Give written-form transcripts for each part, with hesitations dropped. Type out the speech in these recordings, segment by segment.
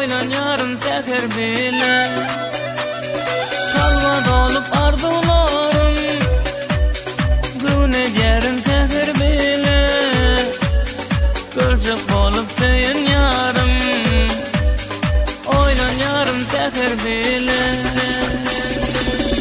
oynanyarım seher bile. Kalma dolup arzularım, günegerim seher bile. Gölcek bolup söyün yarım, oynanyarım seher bile.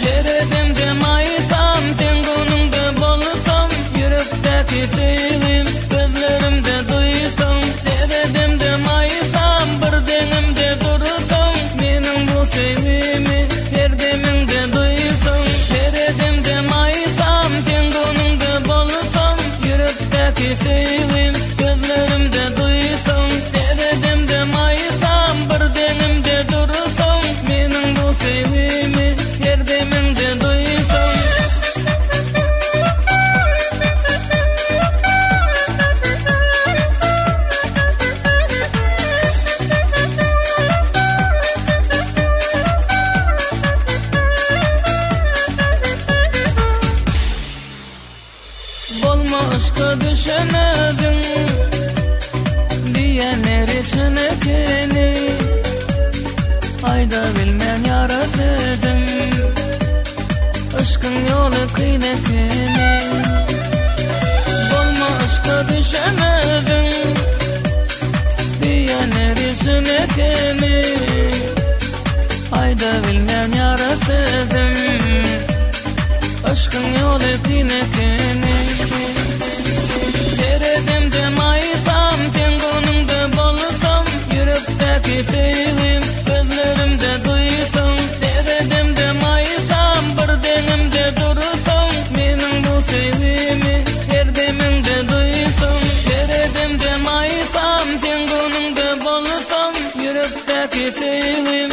Deredimde mayısam, sen günümde bolusam, yürekteki sevim, gözlerimde duysam. Deredimde mayısam, bir denimde dursam, benim bu sevimi her deminde duysam. Deredimde mayısam, sen günümde bolusam, yürekteki sevim, gözlerimde duysam. Deredimde mayısam, bir denimde dursam, benim bu sevimi her deminde duysam. Bolma aşka düşemedin diyenler içine keni, ayda bilmen yaratıdım aşkın yolu kıymetini. Bolma aşka düşemedin diyenler içine keni, ayda bilmen yaratıdım aşkın yolu kıymetini. Deredimde mayısam, sen günümde bolusam, yürekteki sevim, gözlerimde duysam. Deredimde mayısam, bir denimde dursam, benim bu sevimi her deminde duysam. Deredimde mayısam, sen günümde bolusam, yürekteki sevim,